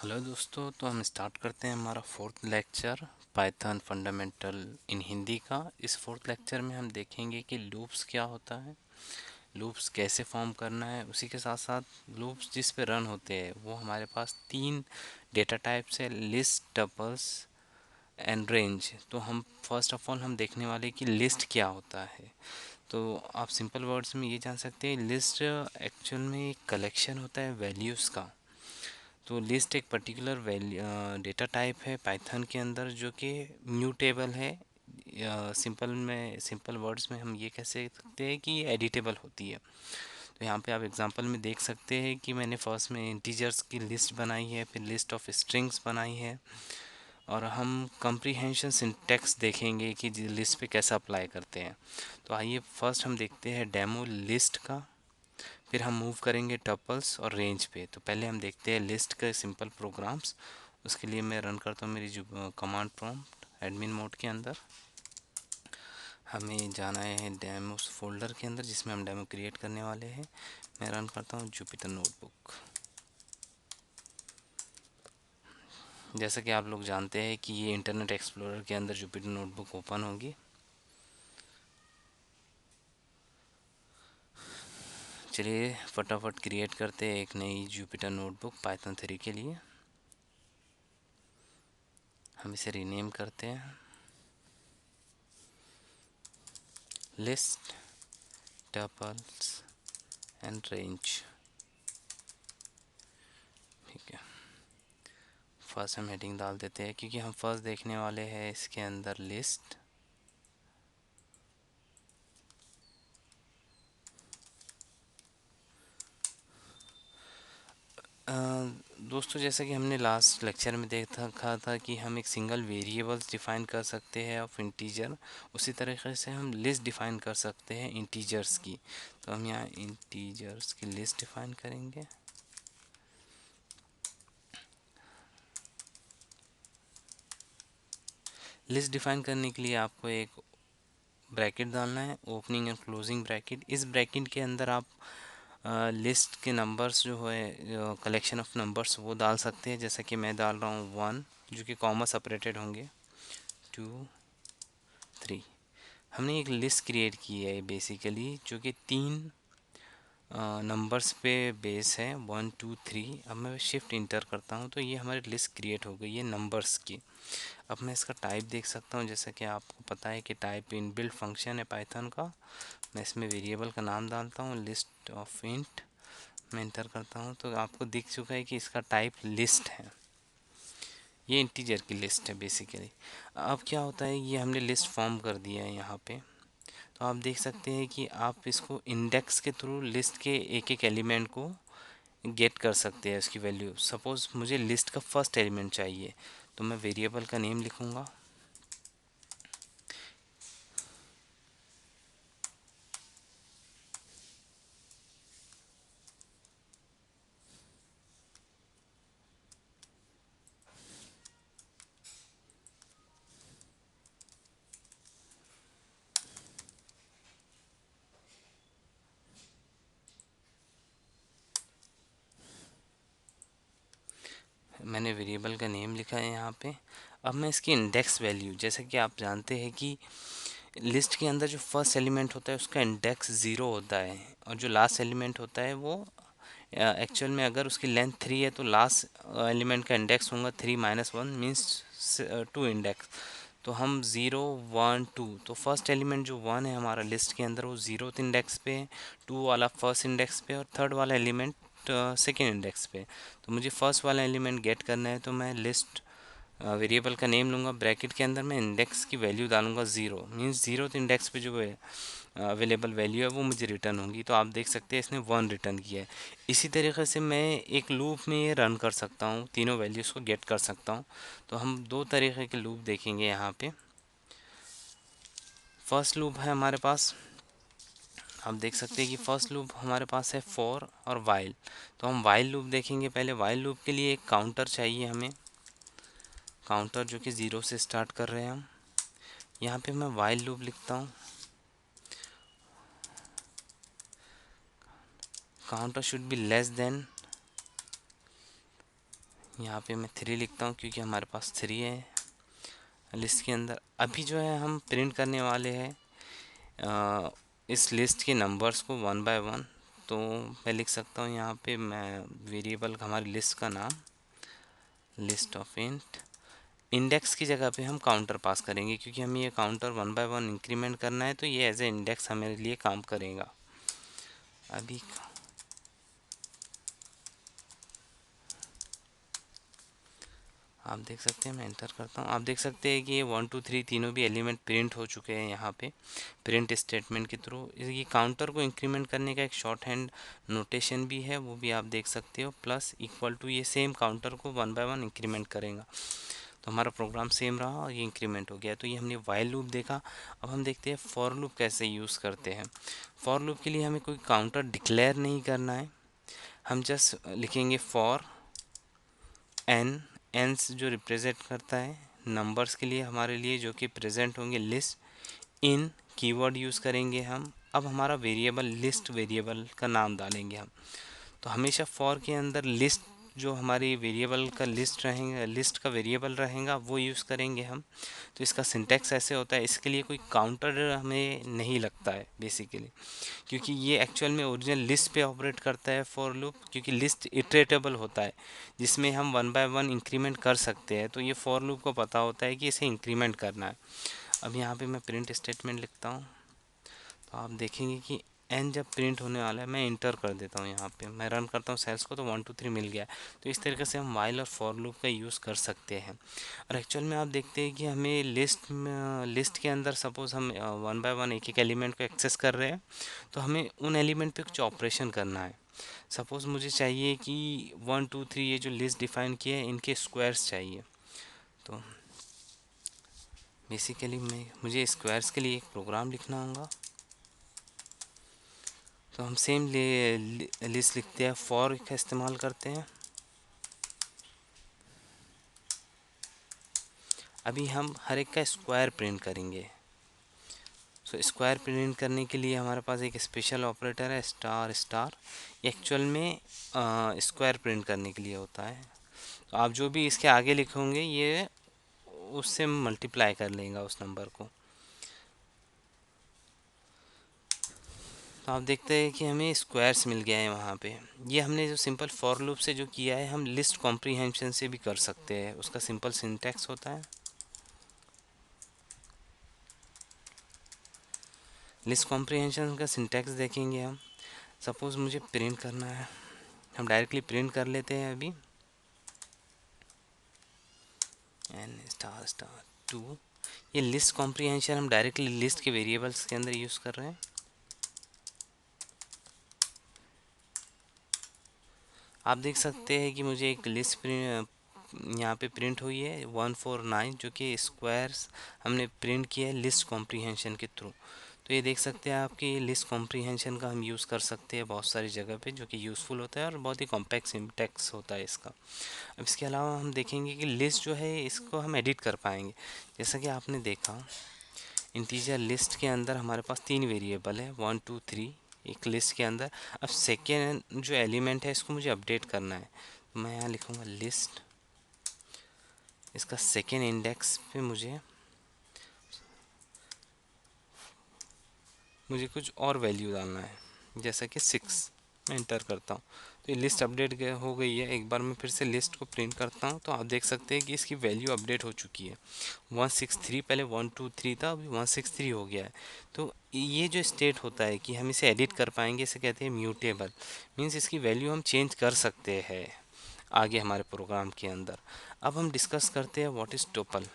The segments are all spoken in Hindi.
हेलो दोस्तों, तो हम स्टार्ट करते हैं हमारा fourth lecture Python fundamental in Hindi का। इस फोर्थ लेक्चर में हम देखेंगे कि लूप्स क्या होता है, लूप्स कैसे फॉर्म करना है। उसी के साथ साथ लूप्स जिस पे रन होते हैं वो हमारे पास तीन डेटा टाइप्स है, लिस्ट, टपल्स एंड रेंज। तो हम फर्स्ट ऑफ ऑल हम देखने वाले कि लिस्ट क्या होता है। तो आप सिंपल वर्ड्स में ये जान सकते हैं, लिस्ट एक्चुअल में एक कलेक्शन होता है वैल्यूज़ का। तो लिस्ट एक पर्टिकुलर वैल्यू डेटा टाइप है पाइथन के अंदर जो कि म्यूटेबल है। सिंपल वर्ड्स में हम ये कह सकते हैं कि ये एडिटेबल होती है। तो यहाँ पे आप एग्जांपल में देख सकते हैं कि मैंने फर्स्ट में इंटीजर्स की लिस्ट बनाई है, फिर लिस्ट ऑफ स्ट्रिंग्स बनाई है। और हम कंप्रीहेंशन सिंटैक्स देखेंगे कि लिस्ट पे कैसा अप्लाई करते हैं। तो आइए फर्स्ट हम देखते हैं डेमो लिस्ट का, फिर हम मूव करेंगे टपल्स और रेंज पे। तो पहले हम देखते हैं लिस्ट के सिंपल प्रोग्राम्स। उसके लिए मैं रन करता हूँ मेरी जो कमांड प्रॉम्प्ट एडमिन मोड के अंदर। हमें जाना है डेमो फोल्डर के अंदर जिसमें हम डेमो क्रिएट करने वाले हैं। मैं रन करता हूँ जुपिटर नोटबुक। जैसा कि आप लोग जानते हैं कि ये इंटरनेट एक्सप्लोरर के अंदर जुपिटर नोटबुक ओपन होगी। चलिए फटाफट क्रिएट करते हैं एक नई जुपिटर नोटबुक पाइथन 3 के लिए। हम इसे रीनेम करते हैं लिस्ट टपल्स एंड रेंज। ठीक है, फर्स्ट हम हेडिंग डाल देते हैं क्योंकि हम फर्स्ट देखने वाले हैं इसके अंदर लिस्ट। दोस्तों, जैसा कि हमने लास्ट लेक्चर में देखा था कि हम एक सिंगल वेरिएबल्स डिफाइन कर सकते हैं ऑफ इंटीजर, उसी तरीके से हम लिस्ट डिफाइन कर सकते हैं इंटीजर्स की। तो हम यहाँ इंटीजर्स की लिस्ट डिफाइन करेंगे। लिस्ट डिफाइन करने के लिए आपको एक ब्रैकेट डालना है, ओपनिंग एंड क्लोजिंग ब्रैकेट। इस ब्रैकेट के अंदर आप लिस्ट के नंबर्स जो है, कलेक्शन ऑफ नंबर्स वो डाल सकते हैं। जैसा कि मैं डाल रहा हूँ 1, जो कि कॉमा सेपरेटेड होंगे, 2, 3। हमने एक लिस्ट क्रिएट की है बेसिकली जो कि तीन नंबर्स पे बेस है, 1 2 3। अब मैं शिफ्ट इंटर करता हूँ तो ये हमारी लिस्ट क्रिएट हो गई है नंबर्स की। अब मैं इसका टाइप देख सकता हूँ, जैसा कि आपको पता है कि टाइप इनबिल्ट फंक्शन है पाइथन का। मैं इसमें वेरिएबल का नाम डालता हूँ लिस्ट ऑफ इंट। मैं इंटर करता हूँ तो आपको दिख चुका है कि इसका टाइप लिस्ट है। ये इंटीजर की लिस्ट है बेसिकली। अब क्या होता है, ये हमने लिस्ट फॉर्म कर दिया है यहाँ पे। तो आप देख सकते हैं कि आप इसको इंडेक्स के थ्रू लिस्ट के एक एक एलिमेंट को गेट कर सकते हैं उसकी वैल्यू। सपोज़ मुझे लिस्ट का फर्स्ट एलिमेंट चाहिए तो मैं वेरिएबल का नेम लिखूँगा। मैंने वेरिएबल का नेम लिखा है यहाँ पे। अब मैं इसकी इंडेक्स वैल्यू, जैसे कि आप जानते हैं कि लिस्ट के अंदर जो फर्स्ट एलिमेंट होता है उसका इंडेक्स 0 होता है, और जो लास्ट एलिमेंट होता है वो एक्चुअल में अगर उसकी लेंथ 3 है तो लास्ट एलिमेंट का इंडेक्स होगा 3 - 1 मीन्स 2 इंडेक्स। तो हम 0 1 2, तो फर्स्ट एलिमेंट जो 1 है हमारा लिस्ट के अंदर वो 0th इंडेक्स पे है, 2 वाला फर्स्ट इंडेक्स पे, और थर्ड वाला एलिमेंट सेकेंड इंडेक्स पे। तो मुझे फर्स्ट वाला एलिमेंट गेट करना है तो मैं लिस्ट वेरिएबल का नेम लूँगा, ब्रैकेट के अंदर मैं इंडेक्स की वैल्यू डालूंगा 0, मीन्स 0th इंडेक्स पे जो है अवेलेबल वैल्यू है वो मुझे रिटर्न होगी। तो आप देख सकते हैं इसने 1 रिटर्न किया है। इसी तरीके से मैं एक लूप में ये रन कर सकता हूँ, तीनों वैल्यूज़ को गेट कर सकता हूँ। तो हम दो तरीके के लूप देखेंगे यहाँ पे। फर्स्ट लूप है हमारे पास, आप देख सकते हैं कि फर्स्ट लूप हमारे पास है फॉर और वाइल। तो हम वाइल लूप देखेंगे। पहले वाइल लूप के लिए एक काउंटर चाहिए हमें, काउंटर जो कि 0 से स्टार्ट कर रहे हैं हम। यहाँ पे मैं वाइल लूप लिखता हूँ, counter should be less than, यहाँ पे मैं 3 लिखता हूँ क्योंकि हमारे पास 3 है लिस्ट के अंदर। अभी जो है हम प्रिंट करने वाले हैं इस लिस्ट के नंबर्स को वन बाय वन। तो मैं लिख सकता हूँ यहाँ पे, मैं वेरिएबल हमारी लिस्ट का नाम लिस्ट ऑफ इंट, इंडेक्स की जगह पे हम काउंटर पास करेंगे क्योंकि हमें ये counter one by one increment करना है, तो ये एज ए इंडेक्स हमारे लिए काम करेगा। अभी आप देख सकते हैं, मैं एंटर करता हूँ, आप देख सकते हैं कि ये 1 2 3 तीनों भी एलिमेंट प्रिंट हो चुके हैं यहाँ पे प्रिंट स्टेटमेंट के थ्रू। ये काउंटर को इंक्रीमेंट करने का एक शॉर्ट हैंड नोटेशन भी है, वो भी आप देख सकते हो, प्लस इक्वल टू, ये सेम काउंटर को वन बाय वन इंक्रीमेंट करेगा। तो हमारा प्रोग्राम सेम रहा और ये इंक्रीमेंट हो गया। तो ये हमने वाइल लूप देखा। अब हम देखते हैं फॉर लूप कैसे यूज़ करते हैं। फॉर लूप के लिए हमें कोई काउंटर डिक्लेयर नहीं करना है, हम जस्ट लिखेंगे फॉर एन, एंस जो रिप्रेजेंट करता है नंबर्स के लिए हमारे लिए जो कि प्रेजेंट होंगे लिस्ट, इन कीवर्ड यूज़ करेंगे हम। अब हमारा वेरिएबल लिस्ट वेरिएबल का नाम डालेंगे हम। तो हमेशा फॉर के अंदर लिस्ट जो हमारी वेरिएबल का लिस्ट रहेगा, लिस्ट का वेरिएबल रहेगा, वो यूज़ करेंगे हम। तो इसका सिंटैक्स ऐसे होता है, इसके लिए कोई काउंटर हमें नहीं लगता है बेसिकली, क्योंकि ये एक्चुअल में ओरिजिनल लिस्ट पे ऑपरेट करता है फॉर लूप, क्योंकि लिस्ट इटरेटेबल होता है जिसमें हम वन बाय वन इंक्रीमेंट कर सकते हैं। तो ये फॉर लूप को पता होता है कि इसे इंक्रीमेंट करना है। अब यहाँ पे मैं प्रिंट स्टेटमेंट लिखता हूँ, तो आप देखेंगे कि एन जब प्रिंट होने वाला है, मैं इंटर कर देता हूँ, यहाँ पे मैं रन करता हूँ सेल्स को, तो 1 2 3 मिल गया है। तो इस तरीके से हम वाइल और फॉर लूप का यूज़ कर सकते हैं। और एक्चुअल में आप देखते हैं कि हमें लिस्ट के अंदर सपोज़ हम वन बाय वन एक एक एलिमेंट को एक्सेस कर रहे हैं, तो हमें उन एलिमेंट पे कुछ ऑपरेशन करना है। सपोज़ मुझे चाहिए कि 1 2 3 ये जो लिस्ट डिफाइन किए हैं इनके स्क्वायर्स चाहिए। तो बेसिकली मुझे स्क्वायर्स के लिए एक प्रोग्राम लिखना होगा। तो हम सेम लिस्ट लिखते हैं, फॉर का इस्तेमाल करते हैं। अभी हम हर एक का स्क्वायर प्रिंट करेंगे। सो स्क्वायर प्रिंट करने के लिए हमारे पास एक स्पेशल ऑपरेटर है स्टार स्टार, एक्चुअल में स्क्वायर प्रिंट करने के लिए होता है। तो आप जो भी इसके आगे लिखोगे ये उससे मल्टीप्लाई कर लेगा उस नंबर को। तो आप देखते हैं कि हमें स्क्वायर्स मिल गया है वहाँ पे। ये हमने जो सिंपल फॉर लूप से जो किया है, हम लिस्ट कॉम्प्रीहेंशन से भी कर सकते हैं। उसका सिंपल सिंटैक्स होता है, लिस्ट कॉम्प्रीहेंशन का सिंटैक्स देखेंगे हम। सपोज़ मुझे प्रिंट करना है, हम डायरेक्टली प्रिंट कर लेते हैं अभी, एन स्टार स्टार टू। ये लिस्ट कॉम्प्रीहेंशन हम डायरेक्टली लिस्ट के वेरिएबल्स के अंदर यूज़ कर रहे हैं। आप देख सकते हैं कि मुझे एक लिस्ट यहाँ पे प्रिंट हुई है 149, जो कि स्क्वायर्स हमने प्रिंट किया है लिस्ट कॉम्प्रीहेंशन के थ्रू। तो ये देख सकते हैं आपकी लिस्ट कॉम्प्रीहेंशन का हम यूज़ कर सकते हैं बहुत सारी जगह पे, जो कि यूज़फुल होता है और बहुत ही कॉम्पैक्ट सिंटैक्स होता है इसका। अब इसके अलावा हम देखेंगे कि लिस्ट जो है इसको हम एडिट कर पाएंगे। जैसा कि आपने देखा इंटीजर लिस्ट के अंदर हमारे पास 3 वेरिएबल है 1 2 3 एक लिस्ट के अंदर। अब सेकेंड जो एलिमेंट है इसको मुझे अपडेट करना है, तो मैं यहाँ लिखूँगा लिस्ट, इसका सेकेंड इंडेक्स पे मुझे कुछ और वैल्यू डालना है, जैसा कि 6। मैं इंटर करता हूँ, तो ये लिस्ट अपडेट हो गई है। एक बार मैं फिर से लिस्ट को प्रिंट करता हूँ, तो आप देख सकते हैं कि इसकी वैल्यू अपडेट हो चुकी है 163। पहले 123 था, अभी 163 हो गया है। तो ये जो स्टेट होता है कि हम इसे एडिट कर पाएंगे, इसे कहते हैं म्यूटेबल। मीन्स इसकी वैल्यू हम चेंज कर सकते हैं आगे हमारे प्रोग्राम के अंदर। अब हम डिस्कस करते हैं व्हाट इज़ टोपल।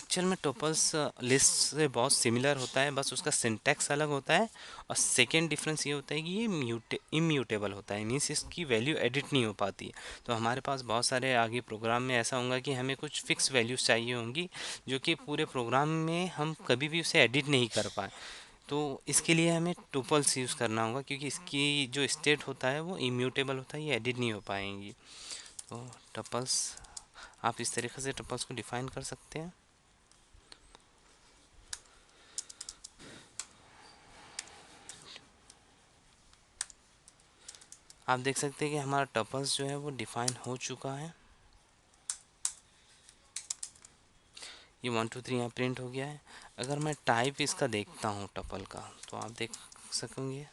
एक्चुअल में टोपल्स लिस्ट से बहुत सिमिलर होता है, बस उसका सिंटैक्स अलग होता है। और सेकेंड डिफरेंस ये होता है कि ये इम्यूटेबल होता है, मीन्स इसकी वैल्यू एडिट नहीं हो पाती है। तो हमारे पास बहुत सारे आगे प्रोग्राम में ऐसा होगा कि हमें कुछ फिक्स वैल्यूज़ चाहिए होंगी, जो कि पूरे प्रोग्राम में हम कभी भी उसे एडिट नहीं कर पाए। तो इसके लिए हमें टोपल्स यूज़ करना होगा, क्योंकि इसकी जो स्टेट होता है वो इम्यूटेबल होता है, ये एडिट नहीं हो पाएंगी। तो टपल्स आप इस तरीके से टपल्स को डिफाइन कर सकते हैं। आप देख सकते हैं कि हमारा टपल्स जो है वो डिफाइन हो चुका है। ये 1 2 3 यहाँ प्रिंट हो गया है। अगर मैं टाइप इसका देखता हूँ टपल का, तो आप देख सकेंगे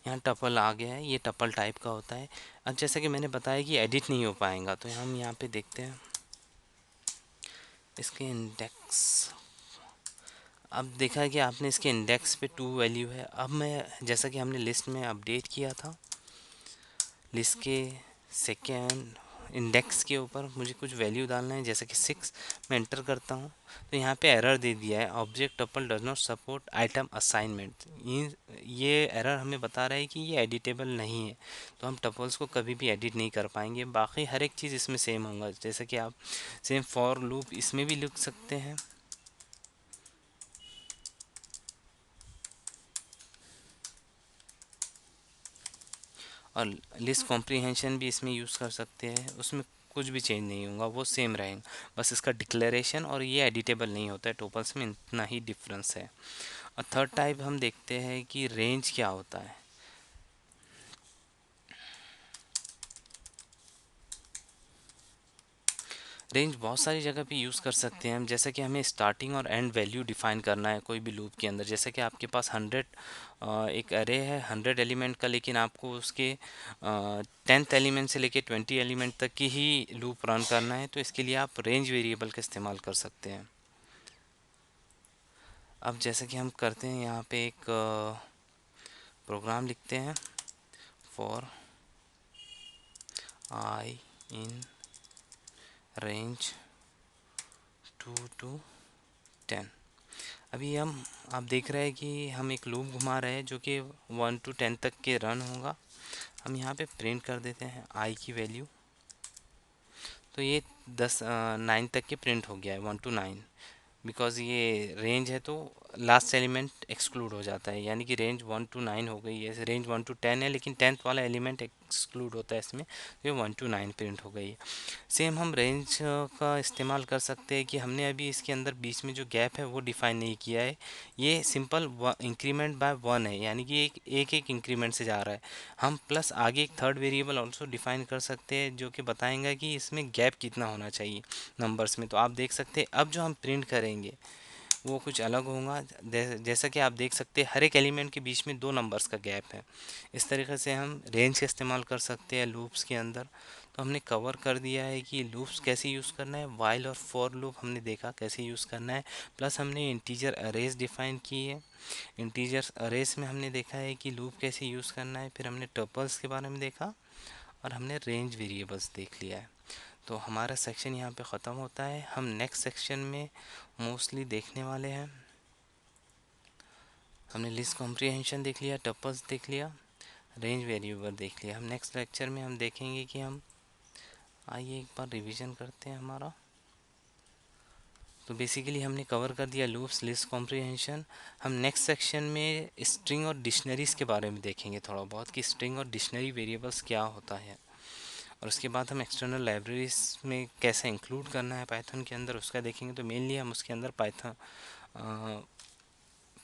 यहाँ टपल आ गया है। ये टपल टाइप का होता है। अब जैसा कि मैंने बताया कि एडिट नहीं हो पाएगा, तो हम यहाँ पे देखते हैं इसके इंडेक्स। अब देखा है कि आपने इसके इंडेक्स पे 2 वैल्यू है। अब मैं, जैसा कि हमने लिस्ट में अपडेट किया था, लिस्ट के सेकेंड इंडेक्स के ऊपर मुझे कुछ वैल्यू डालना है, जैसे कि 6। मैं एंटर करता हूँ तो यहाँ पे एरर दे दिया है, object tuple does not support item assignment. ये एरर हमें बता रहा है कि ये एडिटेबल नहीं है, तो हम टपल्स को कभी भी एडिट नहीं कर पाएंगे। बाकी हर एक चीज़ इसमें सेम होगा, जैसे कि आप सेम फॉर लूप इसमें भी लिख सकते हैं, और लिस्ट कॉम्प्रीहेंशन भी इसमें यूज़ कर सकते हैं। उसमें कुछ भी चेंज नहीं होगा, वो सेम रहेगा। बस इसका डिक्लेरेशन और ये एडिटेबल नहीं होता है, टोपल्स में इतना ही डिफरेंस है। और थर्ड टाइप हम देखते हैं कि रेंज क्या होता है। रेंज बहुत सारी जगह पे यूज़ कर सकते हैं हम, जैसे कि हमें स्टार्टिंग और एंड वैल्यू डिफाइन करना है कोई भी लूप के अंदर। जैसे कि आपके पास 100 एक अरे है 100 एलिमेंट का, लेकिन आपको उसके 10th एलिमेंट से लेके 20 एलिमेंट तक की ही लूप रन करना है, तो इसके लिए आप रेंज वेरिएबल का इस्तेमाल कर सकते हैं। अब जैसे कि हम करते हैं, यहाँ पे एक प्रोग्राम लिखते हैं, for I in range 2 to 10। अभी आप देख रहे हैं कि हम एक लूप घुमा रहे हैं जो कि 1 to 10 तक के रन होगा। हम यहाँ पे प्रिंट कर देते हैं आई की वैल्यू, तो ये 9 तक के प्रिंट हो गया है, 1 to 9। बिकॉज़ ये रेंज है तो लास्ट एलिमेंट एक्सक्लूड हो जाता है, यानी कि रेंज 1 to 9 हो गई है। रेंज 1 to 10 है, लेकिन 10th वाला एलिमेंट एक्सक्लूड होता है इसमें, तो ये 1 to 9 प्रिंट हो गई है। सेम हम रेंज का इस्तेमाल कर सकते हैं कि हमने अभी इसके अंदर बीच में जो गैप है वो डिफाइन नहीं किया है। ये सिंपल इंक्रीमेंट बाय 1 है, यानी कि एक इंक्रीमेंट से जा रहा है। हम प्लस आगे एक थर्ड वेरिएबल ऑल्सो डिफाइन कर सकते हैं, जो कि बताएंगे कि इसमें गैप कितना होना चाहिए नंबर्स में। तो आप देख सकते हैं अब जो हम प्रिंट करेंगे वो कुछ अलग होगा। जैसा कि आप देख सकते हैं हर एक एलिमेंट के बीच में 2 नंबर्स का गैप है। इस तरीके से हम रेंज का इस्तेमाल कर सकते हैं लूप्स के अंदर। तो हमने कवर कर दिया है कि लूप्स कैसे यूज़ करना है। वाइल और फॉर लूप हमने देखा कैसे यूज़ करना है, प्लस हमने इंटीजर अरेज डिफाइन की है। इंटीजर अरेज में हमने देखा है कि लूप कैसे यूज़ करना है। फिर हमने टपल्स के बारे में देखा, और हमने रेंज वेरिएबल्स देख लिया है। तो हमारा सेक्शन यहाँ पे ख़त्म होता है। हम नेक्स्ट सेक्शन में मोस्टली देखने वाले हैं, हमने लिस्ट कॉम्प्रीहेंशन देख लिया, टपल्स देख लिया, रेंज वेरिएबल देख लिया। हम नेक्स्ट लेक्चर में हम देखेंगे कि हम, आइए एक बार रिवीजन करते हैं हमारा। तो बेसिकली हमने कवर कर दिया लूप्स, लिस्ट कॉम्प्रीहेंशन। हम नेक्स्ट सेक्शन में स्ट्रिंग और डिक्शनरीज़ के बारे में देखेंगे थोड़ा बहुत, कि स्ट्रिंग और डिक्शनरी वेरिएबल्स क्या होता है। और उसके बाद हम एक्सटर्नल लाइब्रेरीज में कैसे इंक्लूड करना है पाइथन के अंदर, उसका देखेंगे। तो मेनली हम उसके अंदर पाइथन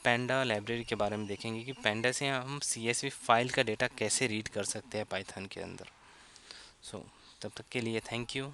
पैंडा लाइब्रेरी के बारे में देखेंगे कि पैंडा से हम CSV फाइल का डेटा कैसे रीड कर सकते हैं पाइथन के अंदर। सो तब तक के लिए थैंक यू।